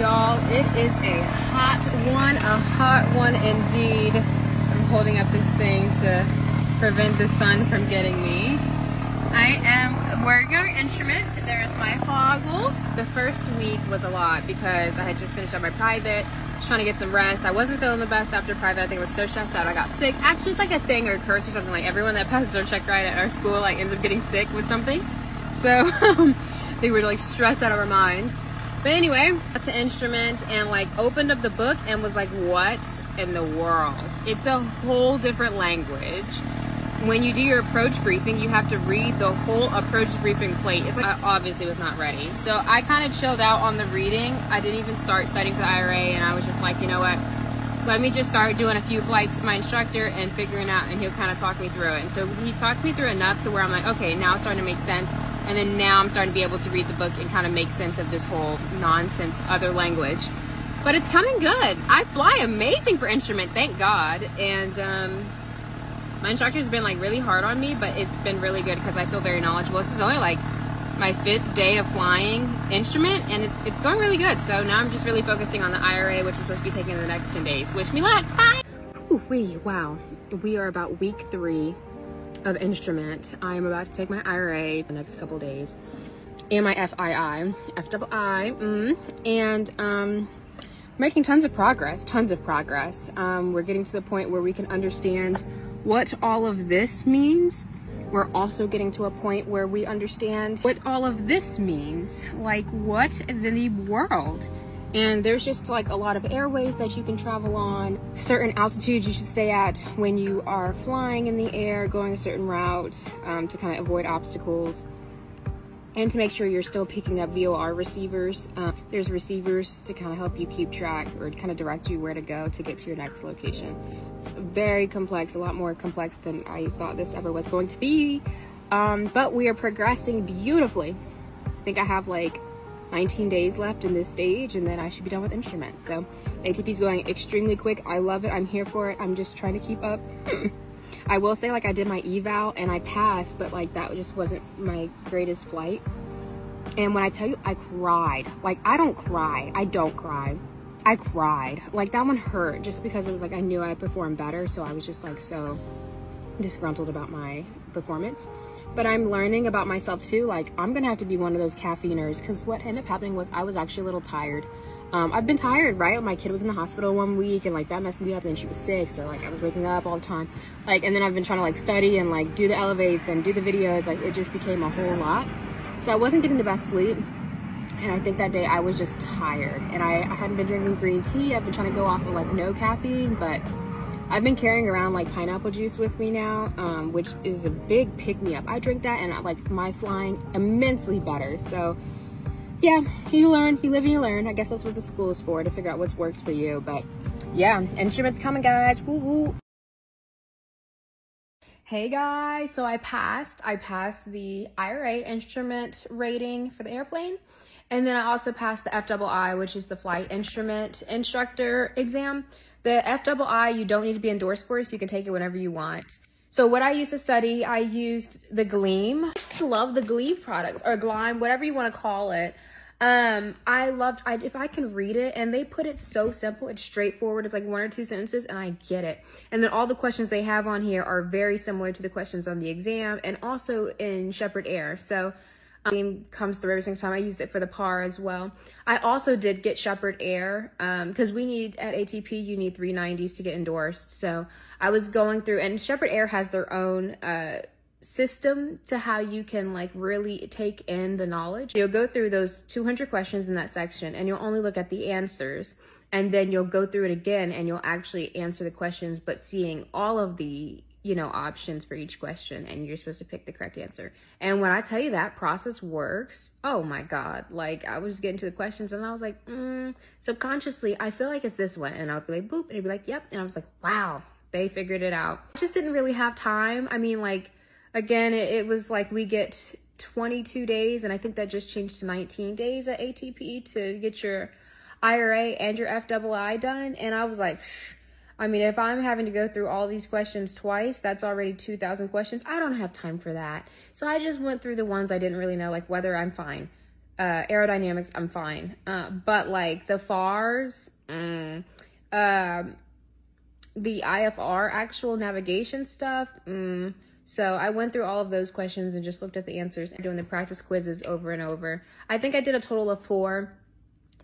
Y'all, it is a hot one indeed. I'm holding up this thing to prevent the sun from getting me. I am wearing our instrument. There's my goggles. The first week was a lot because I had just finished up my private, trying to get some rest. I wasn't feeling the best after private. I think I was so stressed out I got sick. Actually, it's like a thing or a curse or something. Like everyone that passes their check ride at our school like ends up getting sick with something. So they were like stressed out of our minds. But anyway, got to instrument and like opened up the book and was like, what in the world? It's a whole different language. When you do your approach briefing, you have to read the whole approach briefing plate. It's like, I obviously was not ready. So I kind of chilled out on the reading. I didn't even start studying for the IRA, and I was just like, you know what? Let me just start doing a few flights with my instructor and figuring out, and he'll kind of talk me through it. And so he talked me through enough to where I'm like, okay, now it's starting to make sense. And then now I'm starting to be able to read the book and kind of make sense of this whole nonsense other language. But it's coming good. I fly amazing for instrument, thank God. And my instructor's been like really hard on me, but it's been really good because I feel very knowledgeable. This is only like my 5th day of flying instrument, and it's going really good. So now I'm just really focusing on the IRA, which we're supposed to be taking in the next 10 days. Wish me luck. Bye. Ooh, wow. We are about week 3 of instrument. I am about to take my IRA the next couple days, and my FII, and making tons of progress. We're getting to the point where we can understand what all of this means. We're also getting to a point where we understand what all of this means, like what in the world. And there's just like a lot of airways that you can travel on, certain altitudes you should stay at when you are flying in the air, going a certain route to kind of avoid obstacles, and to make sure you're still picking up VOR receivers. There's receivers to kind of help you keep track or kind of direct you where to go to get to your next location. It's very complex, a lot more complex than I thought this ever was going to be. But we are progressing beautifully. I think I have like 19 days left in this stage, and then I should be done with instruments. So ATP is going extremely quick. I love it. I'm here for it. I'm just trying to keep up. I will say, like, I did my eval and I passed, but like that just wasn't my greatest flight. And when I tell you I cried, like I don't cry. I cried. Like that one hurt just because it was like I knew I performed better, so I was just like so disgruntled about my performance. But I'm learning about myself too. Like I'm gonna have to be one of those caffeiners, because what ended up happening was I was actually a little tired. I've been tired, right? My kid was in the hospital 1 week and like that messed me up, and she was sick, so like I was waking up all the time. Like, and then I've been trying to like study and like do the elevates and do the videos. Like it just became a whole lot. So I wasn't getting the best sleep. And I think that day I was just tired, and I hadn't been drinking green tea. I've been trying to go off of like no caffeine, but I've been carrying around like pineapple juice with me now, which is a big pick-me-up. I drink that and I like my flying immensely better. So yeah, you learn, you live and you learn. I guess that's what the school is for, to figure out what works for you. But yeah, instruments coming, guys. Woo woo. Hey guys, so I passed the IRA instrument rating for the airplane. And then I also passed the FII, which is the flight instrument instructor exam. The FII, you don't need to be endorsed for, so you can take it whenever you want. So what I used to study, I used the Gleam. I just love the Gleam products, or Glime, whatever you want to call it. If I can read it, and they put it so simple, it's straightforward. It's like 1 or 2 sentences and I get it. And then all the questions they have on here are very similar to the questions on the exam and also in Shepherd Air. So Gleam comes through every single time. I used it for the PAR as well. I also did get Shepherd Air because we need, at ATP, you need 390s to get endorsed. So I was going through, and Shepherd Air has their own system to how you can like really take in the knowledge. You'll go through those 200 questions in that section, and you'll only look at the answers, and then you'll go through it again and you'll actually answer the questions, but seeing all of the options for each question, and you're supposed to pick the correct answer. And when I tell you that process works, oh my God, like I was getting to the questions and I was like, subconsciously, I feel like it's this one. And I would be like, boop, and it'd be like, yep. And I was like, wow, they figured it out. I just didn't really have time. I mean, like, again, it was like we get 22 days, and I think that just changed to 19 days at ATP to get your IRA and your FII done. And I was like, I mean, if I'm having to go through all these questions twice, that's already 2,000 questions. I don't have time for that. So I just went through the ones I didn't really know, like whether I'm fine, Aerodynamics, I'm fine. But like the FARs, the IFR, actual navigation stuff, So I went through all of those questions and just looked at the answers and doing the practice quizzes over and over. I think I did a total of 4.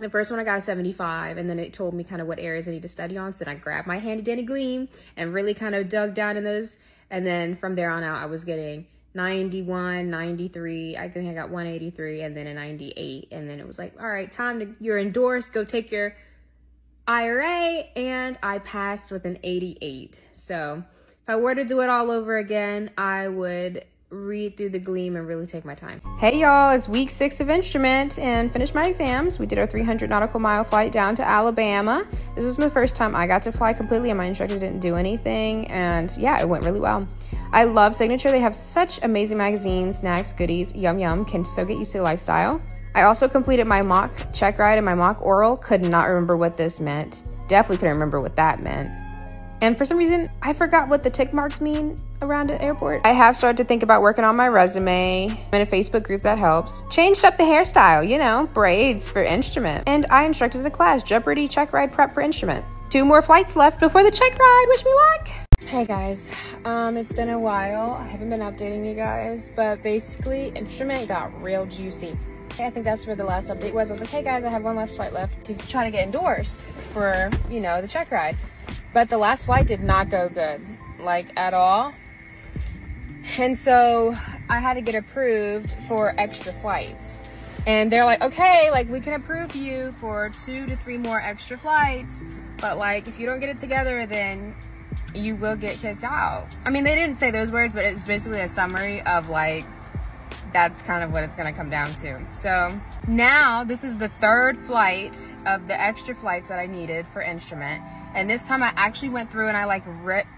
The first one I got a 75, and then it told me kind of what areas I need to study on. So then I grabbed my handy dandy Gleam and really kind of dug down in those. And then from there on out, I was getting 91, 93. I think I got 183 and then a 98. And then it was like, all right, you're endorsed. Go take your IRA. And I passed with an 88. So if I were to do it all over again, I would read through the Gleam and really take my time. Hey y'all, it's week 6 of instrument and finished my exams. We did our 300 nautical mile flight down to Alabama. This was my first time I got to fly completely and my instructor didn't do anything, and yeah, it went really well. I love Signature. They have such amazing magazines, snacks, goodies, yum yum, can so get used to the lifestyle. I also completed my mock check ride and my mock oral. Could not remember what this meant. Definitely couldn't remember what that meant. And for some reason, I forgot what the tick marks mean around an airport. I have started to think about working on my resume. I'm in a Facebook group that helps. Changed up the hairstyle, you know, braids for instrument. And I instructed the class, Jeopardy check ride prep for instrument. 2 more flights left before the check ride. Wish me luck. Hey guys, it's been a while. I haven't been updating you guys, but basically instrument got real juicy. I think that's where the last update was. I was like, hey guys, I have 1 last flight left to try to get endorsed for, you know, the check ride. But the last flight did not go good, like at all. And so I had to get approved for extra flights. And they're like, okay, like we can approve you for 2 to 3 more extra flights. But like, if you don't get it together, then you will get kicked out. I mean, they didn't say those words, but it's basically a summary of like, that's kind of what it's going to come down to. So now this is the 3rd flight of the extra flights that I needed for instrument. And this time I actually went through and I like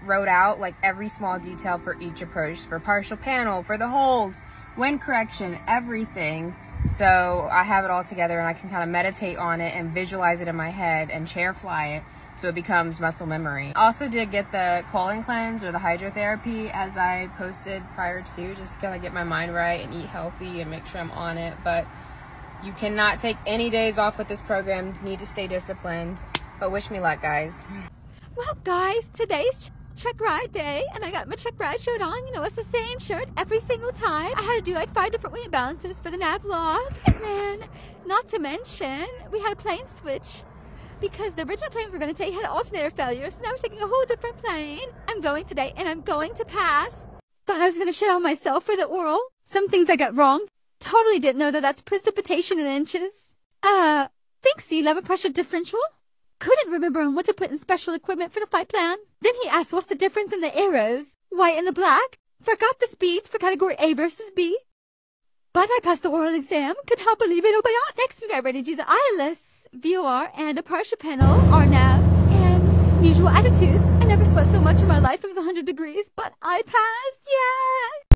wrote out like every small detail for each approach, for partial panel, for the holds, wind correction, everything. So I have it all together and I can kind of meditate on it and visualize it in my head and chair fly it so it becomes muscle memory. Also did get the colon cleanse or the hydrotherapy as I posted prior to, just to kind of get my mind right and eat healthy and make sure I'm on it. But you cannot take any days off with this program. You need to stay disciplined. But wish me luck, guys. Well, guys, today's check ride day, and I got my check ride shirt on. You know, it's the same shirt every single time. I had to do like 5 different weight balances for the nav log. And then, not to mention, we had a plane switch because the original plane we were going to take had an alternator failure. So now we're taking a whole different plane. I'm going today, and I'm going to pass. Thought I was going to shit on myself for the oral. Some things I got wrong. Totally didn't know that that's precipitation in inches. Think sea level pressure differential. Couldn't remember on what to put in special equipment for the flight plan. Then he asked what's the difference in the arrows, white and the black. Forgot the speeds for category A versus B. But I passed the oral exam. Could help believe it, oh my. Next we got ready to do the ILS, VOR, and a partial panel, RNAV, and usual attitudes. I never sweat so much in my life. It was 100 degrees, but I passed, yeah!